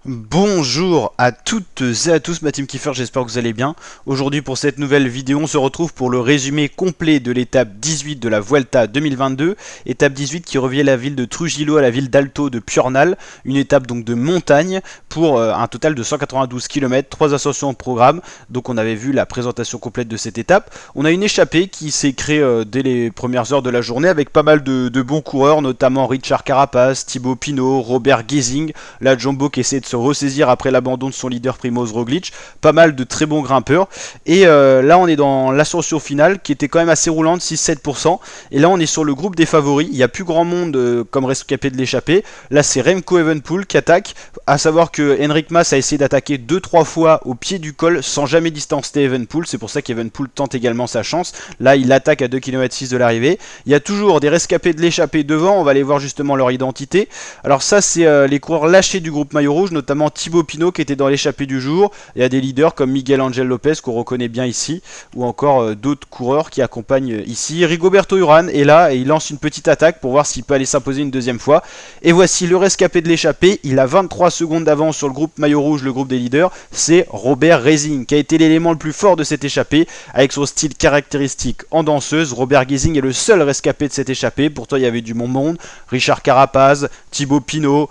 Bonjour à toutes et à tous, ma team Kiefer, j'espère que vous allez bien. Aujourd'hui pour cette nouvelle vidéo, on se retrouve pour le résumé complet de l'étape 18 de la Vuelta 2022. Étape 18 qui revient la ville de Trujillo à la ville d'Alto de Piornal. Une étape donc de montagne pour un total de 192 km, 3 ascensions au programme. Donc on avait vu la présentation complète de cette étape. On a une échappée qui s'est créée dès les premières heures de la journée avec pas mal de bons coureurs, notamment Richard Carapaz, Thibaut Pinot, Robert Gesing, la Jumbo qui essaie de se ressaisir après l'abandon de son leader Primoz Roglic, pas mal de très bons grimpeurs, et là on est dans l'ascension finale qui était quand même assez roulante, 6-7%, et là on est sur le groupe des favoris, il n'y a plus grand monde comme rescapé de l'échappée, là c'est Remco Evenepoel qui attaque, à savoir que Enric Mas a essayé d'attaquer 2-3 fois au pied du col sans jamais distancer Evenepoel, c'est pour ça qu'Evenepoel tente également sa chance, là il attaque à 2,6 km de l'arrivée, il y a toujours des rescapés de l'échappée devant, on va aller voir justement leur identité, alors ça c'est les coureurs lâchés du groupe maillot rouge, notamment Thibaut Pinot qui était dans l'échappée du jour. Il y a des leaders comme Miguel Angel Lopez qu'on reconnaît bien ici, ou encore d'autres coureurs qui accompagnent ici. Rigoberto Urán est là et il lance une petite attaque pour voir s'il peut aller s'imposer une deuxième fois. Et voici le rescapé de l'échappée. Il a 23 secondes d'avance sur le groupe maillot rouge, le groupe des leaders. C'est Robert Gesing qui a été l'élément le plus fort de cette échappée avec son style caractéristique en danseuse. Robert Gesing est le seul rescapé de cette échappée. Pourtant il y avait du bon monde. Richard Carapaz, Thibaut Pinot,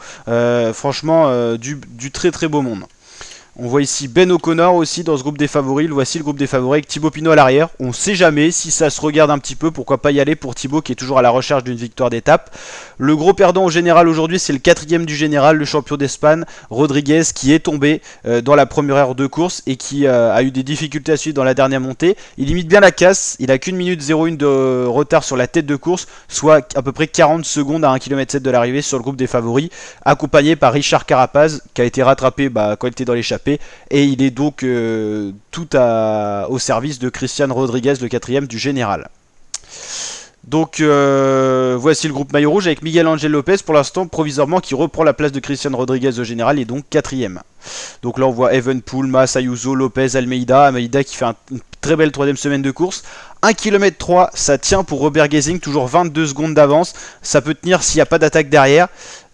franchement du très très beau monde. On voit ici Ben O'Connor aussi dans ce groupe des favoris. Voici le groupe des favoris avec Thibaut Pinot à l'arrière. On ne sait jamais si ça se regarde un petit peu. Pourquoi pas y aller pour Thibaut qui est toujours à la recherche d'une victoire d'étape. Le gros perdant au général aujourd'hui, c'est le quatrième du général, le champion d'Espagne, Rodriguez, qui est tombé dans la première heure de course et qui a eu des difficultés à suivre dans la dernière montée. Il limite bien la casse. Il a qu'une minute 01 de retard sur la tête de course, soit à peu près 40 secondes à 1,7 km de l'arrivée sur le groupe des favoris, accompagné par Richard Carapaz qui a été rattrapé quand il était dans l'échappée. Et il est donc au service de Christian Rodriguez, le quatrième du général. Donc voici le groupe maillot rouge avec Miguel Angel Lopez pour l'instant provisoirement qui reprend la place de Christian Rodriguez au général et donc quatrième. Donc là on voit Evenepoel, Mas, Ayuso, Lopez, Almeida qui fait une très belle troisième semaine de course. 1 km 3, ça tient pour Robert Gesing, toujours 22 secondes d'avance. Ça peut tenir s'il n'y a pas d'attaque derrière.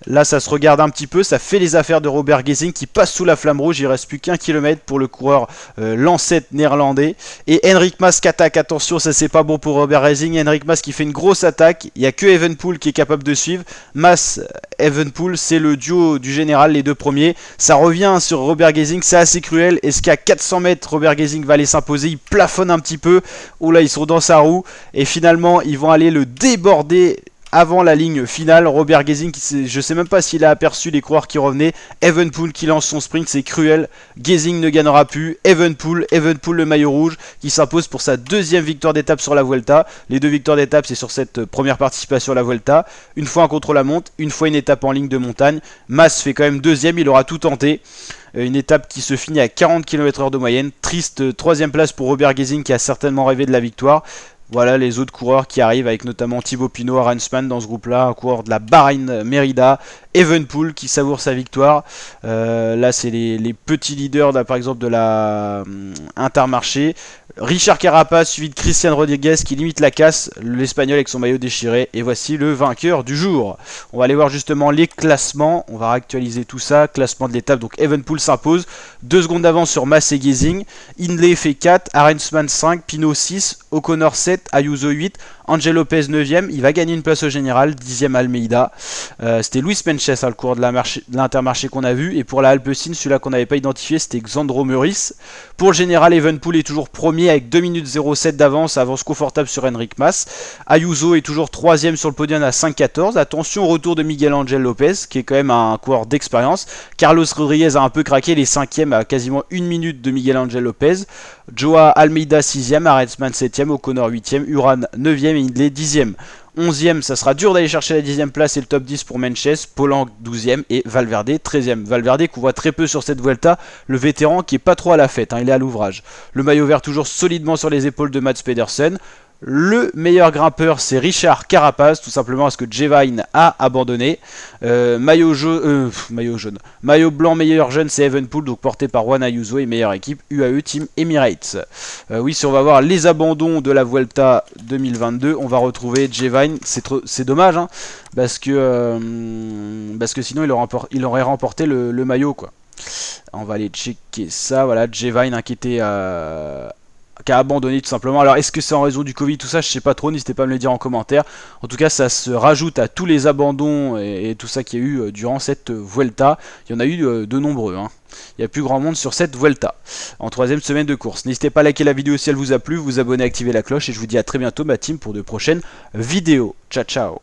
Là ça se regarde un petit peu, ça fait les affaires de Robert Gesing qui passe sous la flamme rouge, il reste plus qu'un kilomètre pour le coureur Lancet néerlandais. Et Enric Mas qui attaque, attention ça c'est pas bon pour Robert Gesing, Enric Mas qui fait une grosse attaque, il n'y a que Evenepoel qui est capable de suivre. Mas, Evenepoel c'est le duo du général, les deux premiers. Ça revient sur Robert Gesing, c'est assez cruel, est-ce qu'à 400 mètres Robert Gesing va aller s'imposer, il plafonne un petit peu, oh là ils sont dans sa roue, et finalement ils vont aller le déborder avant la ligne finale. Robert Gesing, je sais même pas s'il a aperçu les coureurs qui revenaient. Evenepoel qui lance son sprint, c'est cruel. Gesing ne gagnera plus. Evenepoel le maillot rouge qui s'impose pour sa deuxième victoire d'étape sur la Vuelta. Les deux victoires d'étape c'est sur cette première participation à la Vuelta. Une fois un contre-la-montre, une fois une étape en ligne de montagne. Mas fait quand même deuxième, il aura tout tenté. Une étape qui se finit à 40 km/h de moyenne. Triste troisième place pour Robert Gesing qui a certainement rêvé de la victoire. Voilà les autres coureurs qui arrivent avec notamment Thibaut Pinot, Arensman dans ce groupe-là, un coureur de la Bahreïn Merida, Evenepoel qui savoure sa victoire. Là c'est les petits leaders par exemple de la Intermarché. Richard Carapaz suivi de Christian Rodriguez qui limite la casse, l'Espagnol avec son maillot déchiré. Et voici le vainqueur du jour. On va aller voir justement les classements. On va réactualiser tout ça. Classement de l'étape. Donc Evenepoel s'impose. 2 secondes d'avance sur Mas et Gesing. Hindley fait 4. Arensman 5. Pinot 6. O'Connor 7. Ayuso 8. Angel Lopez 9ème. Il va gagner une place au général. 10ème Almeida. C'était Luis Menches, le coureur de l'Intermarché qu'on a vu. Et pour la Alpecin, celui-là qu'on n'avait pas identifié, c'était Xandro Meurice. Pour le général, Evenepoel est toujours premier avec 2 minutes 07 d'avance, avance confortable sur Enric Mas. Ayuso est toujours 3ème sur le podium à 5,14. Attention au retour de Miguel Angel Lopez, qui est quand même un coureur d'expérience. Carlos Rodriguez a un peu craqué, les 5ème à quasiment 1 minute de Miguel Angel Lopez. Joa Almeida 6ème, Arensman 7ème, O'Connor 8ème, Urán 9ème et Hindley 10ème. 11ème, ça sera dur d'aller chercher la 10ème place et le top 10 pour Menches, Polang 12ème et Valverde 13ème. Valverde qu'on voit très peu sur cette Vuelta, le vétéran qui est pas trop à la fête, il est à l'ouvrage. Le maillot vert toujours solidement sur les épaules de Mats Pedersen. Le meilleur grimpeur c'est Richard Carapaz, tout simplement parce que Jevine a abandonné. Maillot blanc meilleur jeune c'est Evenepoel, donc porté par Juan Ayuso, et meilleure équipe UAE Team Emirates. Oui, si on va voir les abandons de la Vuelta 2022, on va retrouver Jevine, c'est dommage parce que sinon il aurait remporté le maillot quoi. On va aller checker ça. Voilà, Jevine hein, qui a abandonné tout simplement. Alors est-ce que c'est en raison du Covid, tout ça, je sais pas trop, n'hésitez pas à me le dire en commentaire. En tout cas, ça se rajoute à tous les abandons et tout ça qu'il y a eu durant cette Vuelta. Il y en a eu de nombreux. Hein. Il n'y a plus grand monde sur cette Vuelta en 3ème semaine de course. N'hésitez pas à liker la vidéo si elle vous a plu, vous abonner, activer la cloche et je vous dis à très bientôt ma team pour de prochaines vidéos. Ciao ciao.